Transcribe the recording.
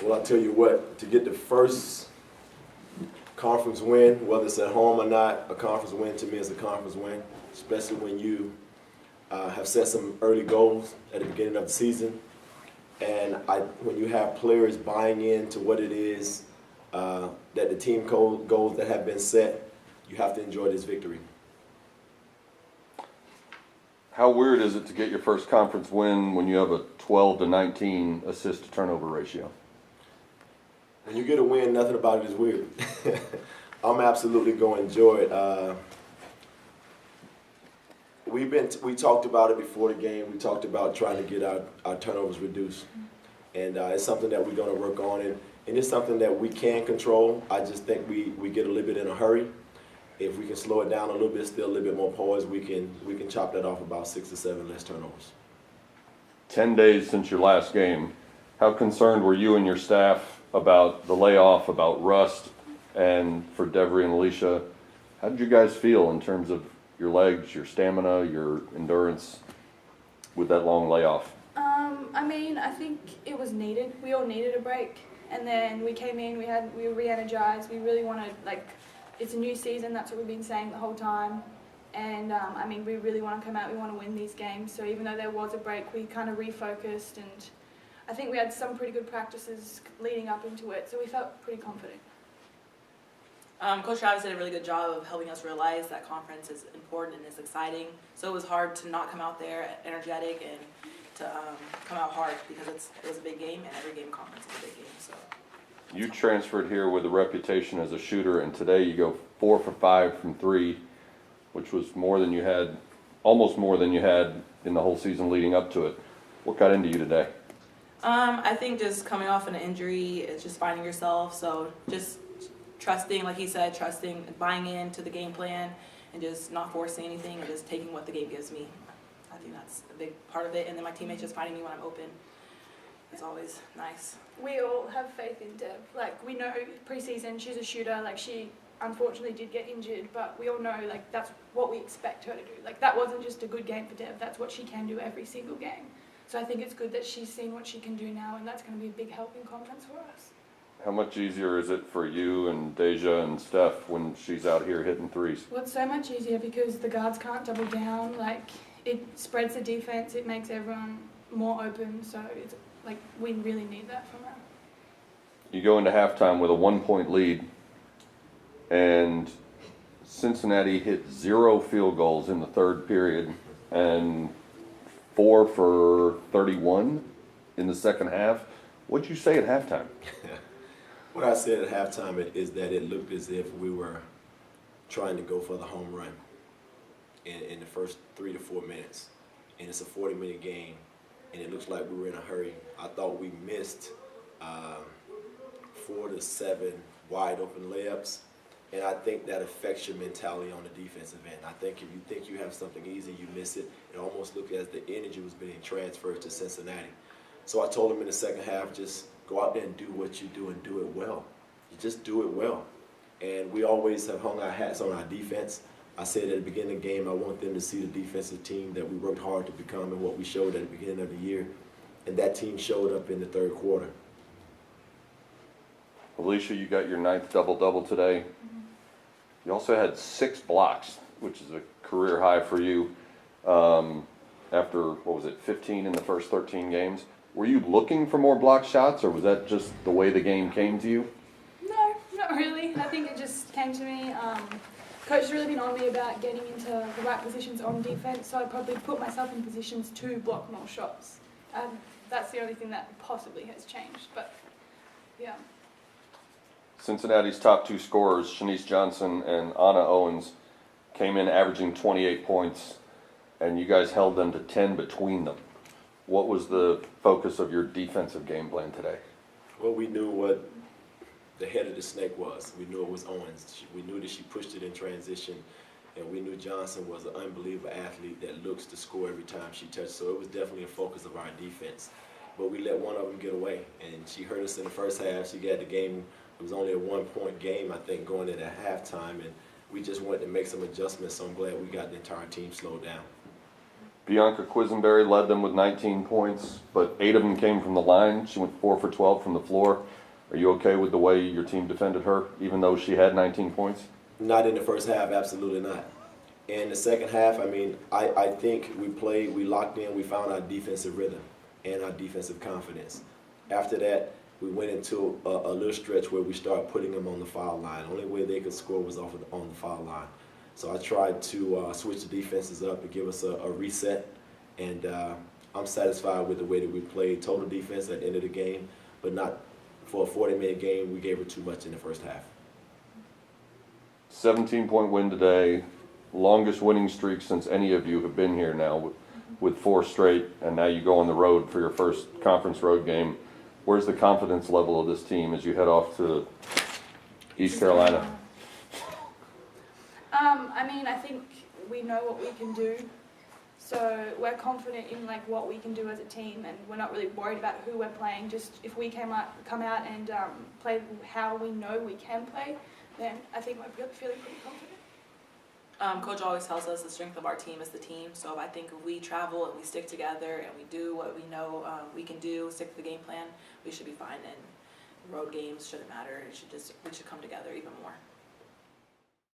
Well, I'll tell you what, to get the first conference win, whether it's at home or not, a conference win to me is a conference win, especially when you have set some early goals at the beginning of the season. And when you have players buying into what it is that the team goals that have been set, you have to enjoy this victory. How weird is it to get your first conference win when you have a 12-19 assist to turnover ratio? When you get a win, nothing about it is weird. I'm absolutely going to enjoy it. We talked about it before the game. We talked about trying to get our turnovers reduced. And it's something that we're going to work on. And it's something that we can control. I just think we get a little bit in a hurry. If we can slow it down a little bit, still a little bit more poised, we can chop that off about 6 to 7 less turnovers. 10 days since your last game, how concerned were you and your staff about the layoff, about rust, and for Devri and Alicia? How did you guys feel in terms of your legs, your stamina, your endurance with that long layoff? I mean, I think it was needed. We all needed a break, and then we came in. We were re-energized. We really wanted, it's a new season. That's what we've been saying the whole time. And I mean, we really want to come out. We want to win these games. So even though there was a break, we kind of refocused, and I think we had some pretty good practices leading up into it. So we felt pretty confident. Coach Travis did a really good job of helping us realize that conference is important and is exciting. So it was hard to not come out there energetic and to come out hard because it was a big game, and every game in conference is a big game. So You transferred here with a reputation as a shooter, and today you go 4 for 5 from 3, which was more than you had, almost more than you had in the whole season leading up to it. What got into you today? I think just coming off an injury, it's just finding yourself. So just trusting, like he said, trusting, buying into the game plan, and just not forcing anything and just taking what the game gives me. I think that's a big part of it. And then my teammates just finding me when I'm open. It's always nice. We all have faith in Dev. We know preseason she's a shooter. She unfortunately did get injured, but we all know that's what we expect her to do. That wasn't just a good game for Dev. That's what she can do every single game. So I think it's good that she's seen what she can do now, and that's going to be a big help in conference for us. How much easier is it for you and Dai'ja and Steph when she's out here hitting threes? Well, it's so much easier because the guards can't double down. It spreads the defense. It makes everyone more open. So it's we really need that from her. You go into halftime with a 1-point lead, and Cincinnati hit 0 field goals in the third period and 4 for 31 in the second half. What'd you say at halftime? What I said at halftime is that it looked as if we were trying to go for the home run in the first 3 to 4 minutes. And it's a 40-minute game, and it looks like we were in a hurry. I thought we missed 4 to 7 wide-open layups, and I think that affects your mentality on the defensive end. I think if you think you have something easy, you miss it. It almost looked as the energy was being transferred to Cincinnati. So I told him in the second half, just go out there and do what you do and do it well. You just do it well. And we always have hung our hats on our defense. I said at the beginning of the game, I want them to see the defensive team that we worked hard to become and what we showed at the beginning of the year. And that team showed up in the third quarter. Alicia, you got your 9th double-double today. Mm-hmm. You also had 6 blocks, which is a career high for you after, 15 in the first 13 games. Were you looking for more block shots, or was that just the way the game came to you? No, not really. I think it just came to me. Coach has really been on me about getting into the right positions on defense, so I probably put myself in positions to block more shots. That's the only thing that possibly has changed, but yeah. Cincinnati's top 2 scorers, Shanice Johnson and Anna Owens, came in averaging 28 points, and you guys held them to 10 between them. What was the focus of your defensive game plan today? Well, we knew what the head of the snake was. We knew it was Owens. We knew that she pushed it in transition, and we knew Johnson was an unbelievable athlete that looks to score every time she touched. So it was definitely a focus of our defense. But we let one of them get away, and she hurt us in the first half. She got the game. It was only a 1-point game, I think, going into halftime, and we just wanted to make some adjustments, so I'm glad we got the entire team slowed down. Bianca Quisenberry led them with 19 points, but 8 of them came from the line. She went 4 for 12 from the floor. Are you okay with the way your team defended her, even though she had 19 points? Not in the first half, absolutely not. In the second half, I mean, I think we locked in, we found our defensive rhythm and our defensive confidence. After that, we went into a little stretch where we started putting them on the foul line. The only way they could score was on the foul line. So I tried to switch the defenses up and give us a reset, and I'm satisfied with the way that we played total defense at the end of the game, but not for a 40-minute game. We gave her too much in the first half. 17-point win today, longest winning streak since any of you have been here now with 4 straight, and now you go on the road for your first conference road game. Where's the confidence level of this team as you head off to East Carolina? I mean, I think we know what we can do, so we're confident in like what we can do as a team, and we're not really worried about who we're playing. Just if we come out and play how we know we can play, then I think we're feeling pretty confident. Coach always tells us the strength of our team is the team. So I think if we travel and we stick together and we do what we know we can do, stick to the game plan, we should be fine. And road games shouldn't matter. We should come together even more.